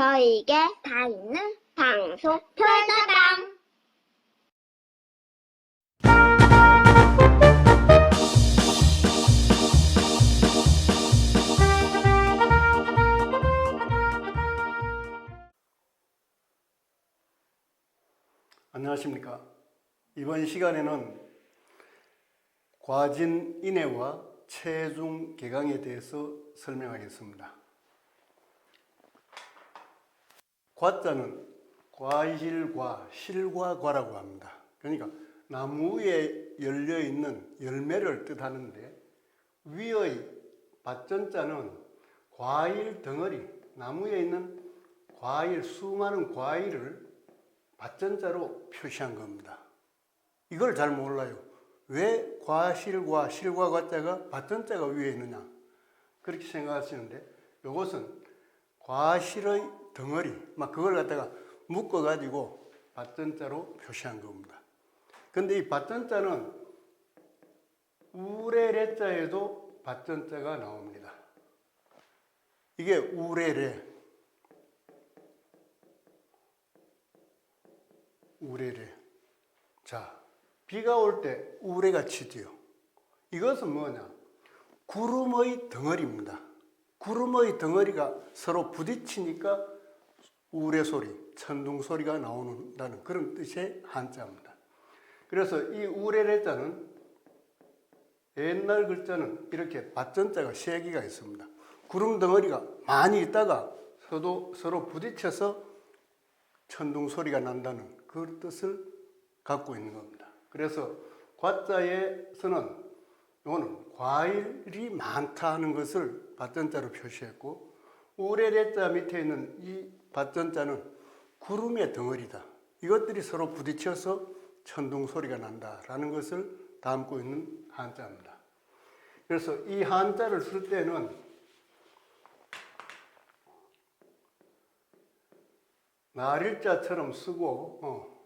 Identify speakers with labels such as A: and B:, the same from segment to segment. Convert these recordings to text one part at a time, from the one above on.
A: 저에게 다 있는 방송 별다방.
B: 안녕하십니까. 이번 시간에는 과진인해와 체중 개강에 대해서 설명하겠습니다. 과자는 과실과 실과과라고 합니다. 그러니까 나무에 열려있는 열매를 뜻하는데, 위의 밭전자는 과일 덩어리, 나무에 있는 과일, 수많은 과일을 밭전자로 표시한 겁니다. 이걸 잘 몰라요. 왜 과실과 실과 과자가 밭전자가 위에 있느냐, 그렇게 생각하시는데, 이것은 과실의 덩어리, 그걸 갖다가 묶어가지고 밭전자로 표시한 겁니다. 근데 이 밭전자는 우레레자에도 밭전자가 나옵니다. 이게 우레레, 우레레. 자, 비가 올 때 우레가 치지요. 이것은 뭐냐? 구름의 덩어리입니다. 구름의 덩어리가 서로 부딪히니까 우레 소리, 천둥 소리가 나온다는 그런 뜻의 한자입니다. 그래서 이 우레레자는, 옛날 글자는 이렇게 밭전자가 세 개가 있습니다. 구름 덩어리가 많이 있다가 서로 부딪혀서 천둥 소리가 난다는 그 뜻을 갖고 있는 겁니다. 그래서 과자에서는 이거는 과일이 많다 하는 것을 밭전자로 표시했고, 우레레자 밑에 있는 이 밭전자는 구름의 덩어리다, 이것들이 서로 부딪혀서 천둥 소리가 난다라는 것을 담고 있는 한자입니다. 그래서 이 한자를 쓸 때는 날일자처럼 쓰고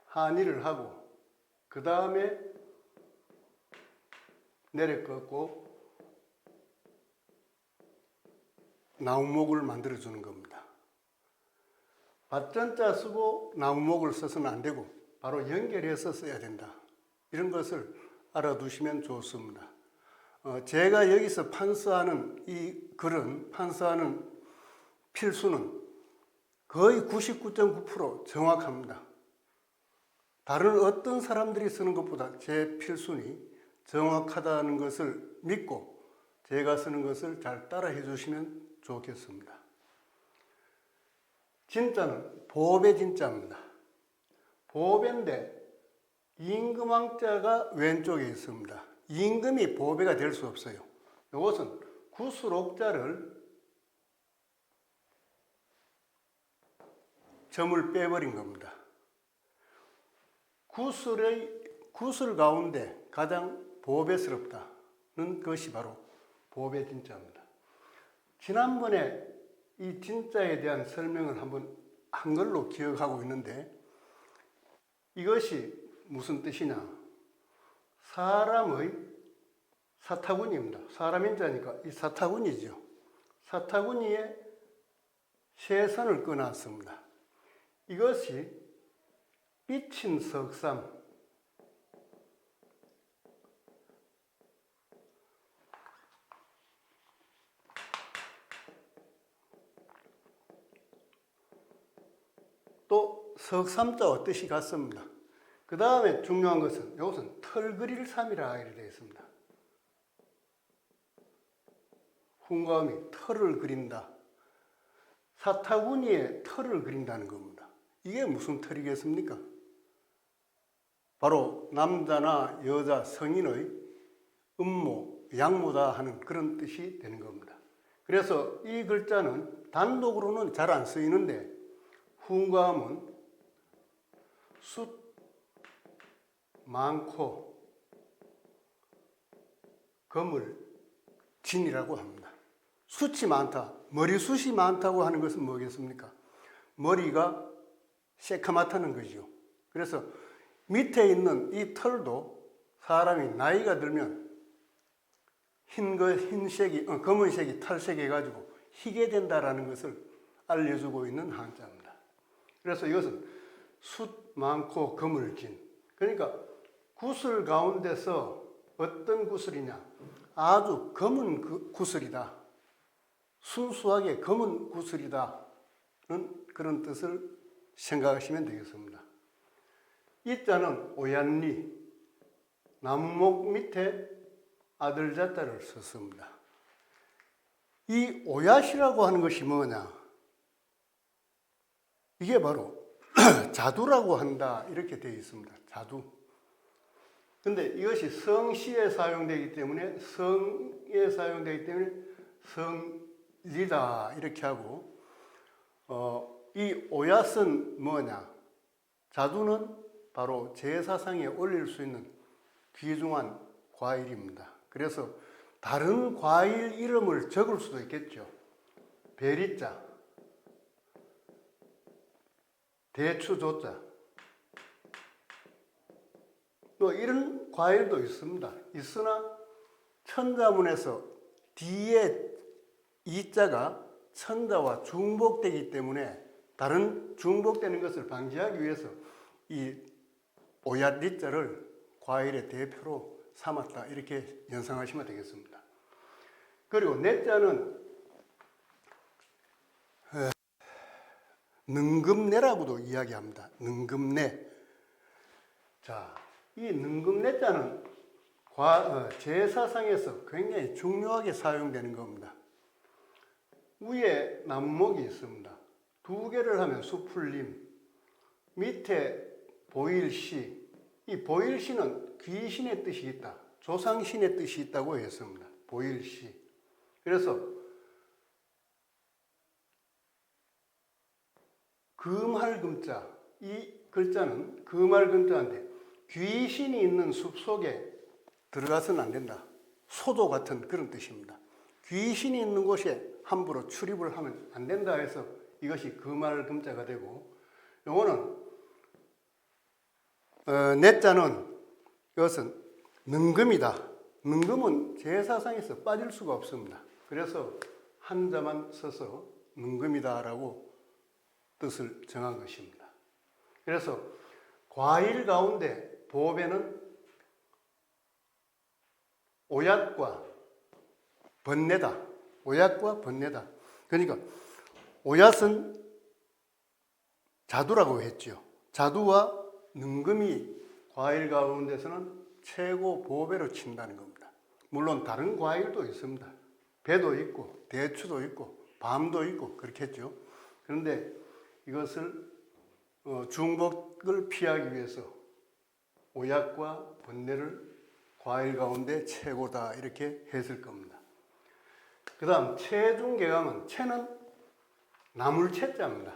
B: 한의를 하고, 그 다음에 내려 꺾고 나무목을 만들어 주는 겁니다. 밭전자 쓰고 나무목을 써서는 안 되고 바로 연결해서 써야 된다, 이런 것을 알아두시면 좋습니다. 제가 여기서 판서하는 이 글은, 판서하는 필수는 거의 99.9% 정확합니다. 다른 어떤 사람들이 쓰는 것보다 제 필순이 정확하다는 것을 믿고 제가 쓰는 것을 잘 따라해 주시면 좋겠습니다. 진자는 보배 진자입니다. 보배인데 임금왕자가 왼쪽에 있습니다. 임금이 보배가 될 수 없어요. 이것은 구술옥자를 점을 빼버린 겁니다. 구술 가운데 가장 보배스럽다는 것이 바로 보배 진자입니다. 지난번에 이 진자에 대한 설명을 한번 한글로 기억하고 있는데, 이것이 무슨 뜻이냐? 사람의 사타구니입니다. 사람인자니까 이 사타구니죠. 사타구니에 쇠선을 끊었습니다. 이것이 삐친 석삼, 또 석삼자와 뜻이 같습니다. 그 다음에 중요한 것은, 이것은 털 그릴 삼이라 이렇게 되어 있습니다. 훈과음이 털을 그린다, 사타구니에 털을 그린다는 겁니다. 이게 무슨 털이겠습니까? 바로 남자나 여자 성인의 음모, 양모다 하는 그런 뜻이 되는 겁니다. 그래서 이 글자는 단독으로는 잘 안 쓰이는데, 훈과음은 숫 많고 검을 진이라고 합니다. 숫이 많다, 머리숱이 많다고 하는 것은 뭐겠습니까? 머리가 새카맣다는 거죠. 그래서 밑에 있는 이 털도 사람이 나이가 들면 검은색이 탈색해가지고 희게 된다라는 것을 알려주고 있는 한자입니다. 그래서 이것은 숫 많고 금을 진, 그러니까 구슬 가운데서 어떤 구슬이냐, 아주 검은 구슬이다, 순수하게 검은 구슬이다는 그런 뜻을 생각하시면 되겠습니다. 이 자는 오얏리, 나무목 밑에 아들 자자를 썼습니다. 이 오얏이라고 하는 것이 뭐냐, 이게 바로 자두라고 한다 이렇게 되어 있습니다. 자두. 근데 이것이 성시에 사용되기 때문에 성리다 이렇게 하고, 이 오얏은 뭐냐, 자두는 바로 제사상에 올릴 수 있는 귀중한 과일입니다. 그래서 다른 과일 이름을 적을 수도 있겠죠. 베리자, 대추조자, 또 이런 과일도 있습니다. 있으나 천자문에서 뒤에 이자가 천자와 중복되기 때문에 다른 중복되는 것을 방지하기 위해서 이 오얏 리자를 과일의 대표로 삼았다 이렇게 연상하시면 되겠습니다. 그리고 내자는 능금내라고도 이야기합니다. 능금내. 자, 이 능금내자는 제사상에서 굉장히 중요하게 사용되는 겁니다. 위에 나무목이 있습니다. 두 개를 하면 수풀림, 밑에 보일시. 이 보일시는 귀신의 뜻이 있다, 조상신의 뜻이 있다고 했습니다. 보일시. 그래서 금할금자, 이 글자는 금할금자인데 귀신이 있는 숲속에 들어가서는 안 된다, 소도 같은 그런 뜻입니다. 귀신이 있는 곳에 함부로 출입을 하면 안 된다 해서 이것이 금할금자가 되고, 요거는 내자는 이것은 능금이다. 능금은 제사상에서 빠질 수가 없습니다. 그래서 한자만 써서 능금이다라고 뜻을 정한 것입니다. 그래서 과일 가운데 보배는 오얏과 번뇌다. 오얏과 번뇌다. 그러니까 오얏은 자두라고 했죠. 자두와 능금이 과일 가운데서는 최고 보배로 친다는 겁니다. 물론 다른 과일도 있습니다. 배도 있고 대추도 있고 밤도 있고 그렇겠죠. 그런데 이것을 중복을 피하기 위해서 오얏과 번뇌를 과일 가운데 최고다 이렇게 했을 겁니다. 그 다음 채중개강은, 채는 나물채자입니다.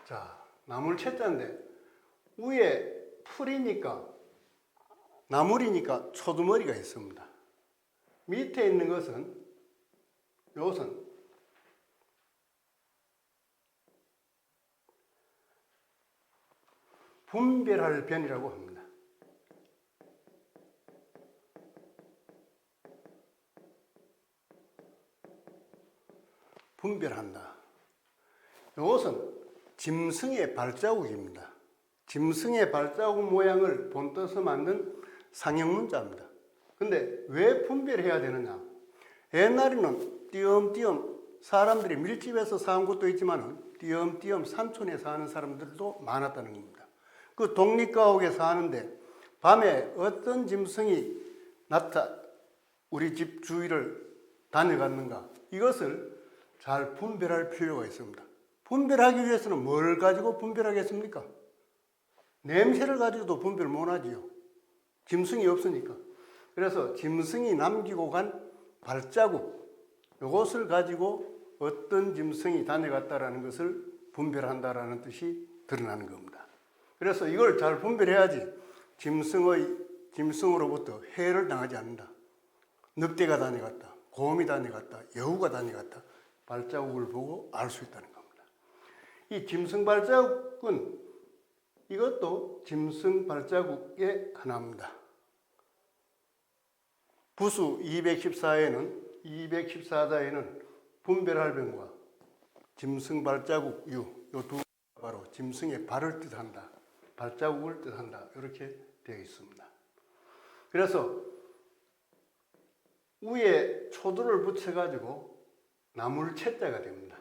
B: 자, 나물채자인데 위에 풀이니까, 나물이니까 초두머리가 있습니다. 밑에 있는 것은, 이것은 분별할 변이라고 합니다. 분별한다. 이것은 짐승의 발자국입니다. 짐승의 발자국 모양을 본떠서 만든 상형문자입니다. 근데 왜 분별해야 되느냐? 옛날에는 띄엄띄엄 사람들이 밀집해서 사는 곳도 있지만 띄엄띄엄 산촌에 사는 사람들도 많았다는 겁니다. 그 독립가옥에 사는데 밤에 어떤 짐승이 우리 집 주위를 다녀갔는가, 이것을 잘 분별할 필요가 있습니다. 분별하기 위해서는 뭘 가지고 분별하겠습니까? 냄새를 가지고도 분별 못하지요. 짐승이 없으니까. 그래서 짐승이 남기고 간 발자국, 이것을 가지고 어떤 짐승이 다녀갔다라는 것을 분별한다라는 뜻이 드러나는 겁니다. 그래서 이걸 잘 분별해야지 짐승으로부터 해를 당하지 않는다. 늑대가 다녀갔다, 곰이 다녀갔다, 여우가 다녀갔다, 발자국을 보고 알 수 있다는 겁니다. 이 짐승 발자국은 이것도 짐승 발자국의 하나입니다. 부수 214에는 214자에는 분별할병과 짐승 발자국 유, 요 두 바로 짐승의 발을 뜻한다, 발자국을 뜻한다, 이렇게 되어 있습니다. 그래서 위에 초두를 붙여가지고 나물 채자가 됩니다.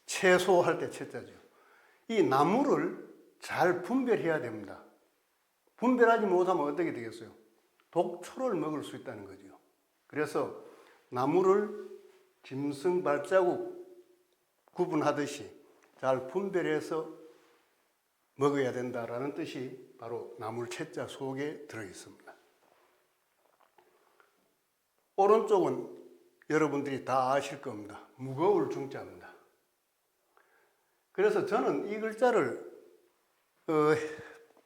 B: 채소할 때 채자죠. 이 나물을 잘 분별해야 됩니다. 분별하지 못하면 어떻게 되겠어요? 독초를 먹을 수 있다는 거죠. 그래서 나물을 짐승 발자국 구분하듯이 잘 분별해서 먹어야 된다라는 뜻이 바로 나물 채자 속에 들어 있습니다. 오른쪽은 여러분들이 다 아실 겁니다. 무거울 중자입니다. 그래서 저는 이 글자를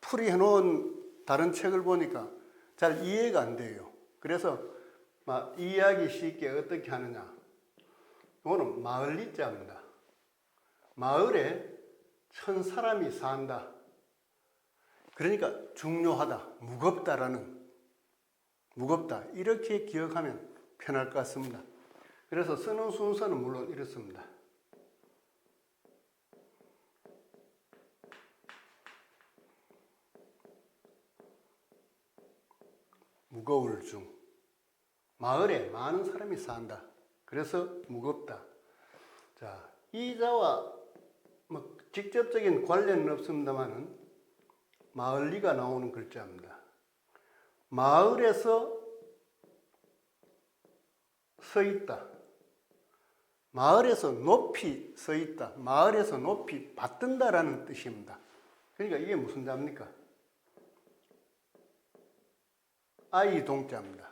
B: 풀이해 놓은 다른 책을 보니까 잘 이해가 안 돼요. 그래서 이해하기 쉽게 어떻게 하느냐. 이거는 마을리자입니다. 마을에 천 사람이 산다. 그러니까 중요하다, 무겁다 이렇게 기억하면 편할 것 같습니다. 그래서 쓰는 순서는 물론 이렇습니다. 무거울 중, 마을에 많은 사람이 산다. 그래서 무겁다. 자, 이 자와 직접적인 관련은 없습니다만은 마을리가 나오는 글자입니다. 마을에서 서 있다. 마을에서 높이 서 있다. 마을에서 높이 받든다라는 뜻입니다. 그러니까 이게 무슨 자입니까? 아이 동자입니다.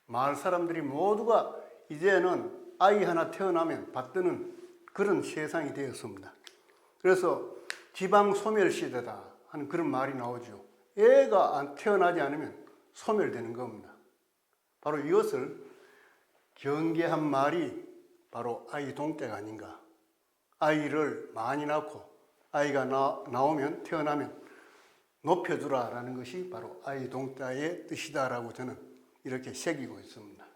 B: 마을 사람들이 모두가 이제는 아이 하나 태어나면 받드는 그런 세상이 되었습니다. 그래서 지방 소멸 시대다 하는 그런 말이 나오죠. 애가 태어나지 않으면 소멸되는 겁니다. 바로 이것을 경계한 말이 바로 아이 동자가 아닌가. 아이를 많이 낳고 아이가 태어나면 높여주라라는 것이 바로 아이 동자의 뜻이다라고 저는 이렇게 새기고 있습니다.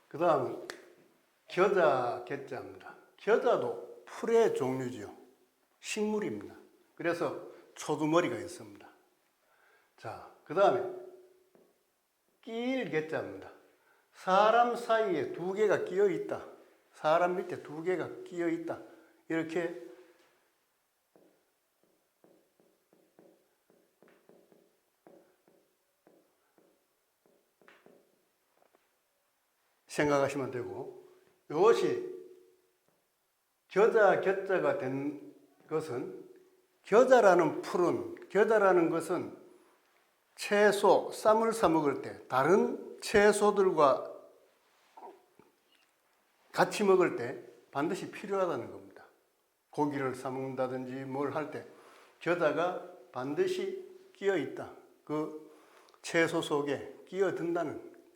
B: 그 다음은 겨자, 개자입니다. 겨자도 풀의 종류죠. 식물입니다. 그래서 초두머리가 있습니다. 자, 그 다음에 끼일 개자입니다. 사람 사이에 두 개가 끼어 있다. 사람 밑에 두 개가 끼어 있다. 이렇게 생각하시면 되고, 이것이 겨자, 겨자가 된 것은 겨자라는 것은 채소, 쌈을 싸 먹을 때 다른 채소들과 같이 먹을 때 반드시 필요하다는 겁니다. 고기를 싸 먹는다든지 뭘 할 때 겨자가 반드시 끼어 있다. 그 채소 속에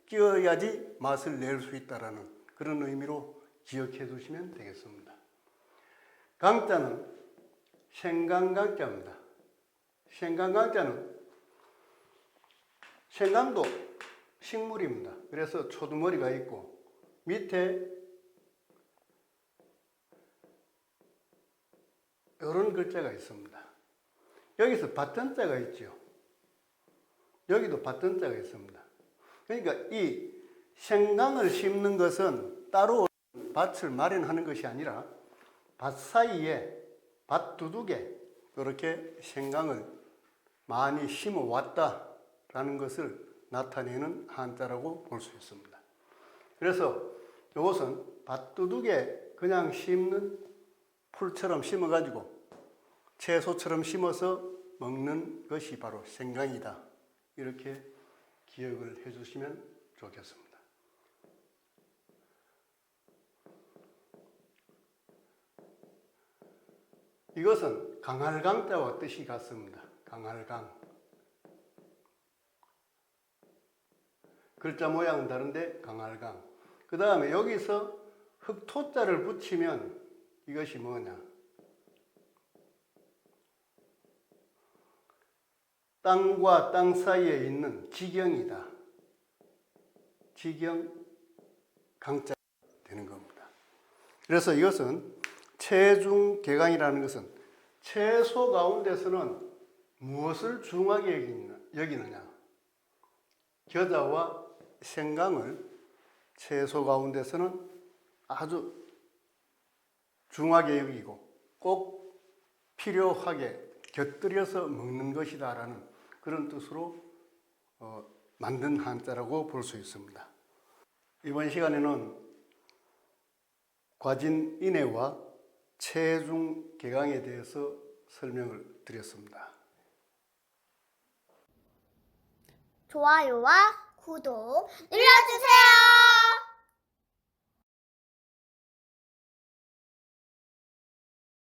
B: 끼어야지 맛을 낼 수 있다라는 그런 의미로 기억해 두시면 되겠습니다. 강자는 생강강자입니다. 생강도 식물입니다. 그래서 초두머리가 있고 밑에 이런 글자가 있습니다. 여기서 밭전자가 있죠. 여기도 밭전자가 있습니다. 그러니까 이 생강을 심는 것은 따로 밭을 마련하는 것이 아니라 밭 사이에 밭 두둑에 이렇게 생강을 많이 심어 왔다라는 것을 나타내는 한자라고 볼 수 있습니다. 그래서 이것은 밭 두둑에 그냥 심는 풀처럼 심어가지고 채소처럼 심어서 먹는 것이 바로 생강이다. 이렇게 기억을 해주시면 좋겠습니다. 이것은 강할강자와 뜻이 같습니다. 강할강. 글자 모양은 다른데 강할강. 그 다음에 여기서 흑토자를 붙이면 이것이 뭐냐? 땅과 땅 사이에 있는 지경이다. 지경 강자가 되는 겁니다. 그래서 이것은 체중계강이라는 것은 채소 가운데서는 무엇을 중하게 여기느냐? 겨자와 생강을 채소 가운데서는 아주 중하게 여기고 꼭 필요하게 곁들여서 먹는 것이다라는 그런 뜻으로 만든 한자라고 볼 수 있습니다. 이번 시간에는 과진인해와 체중계강에 대해서 설명을 드렸습니다.
A: 좋아요와 구독 눌러주세요.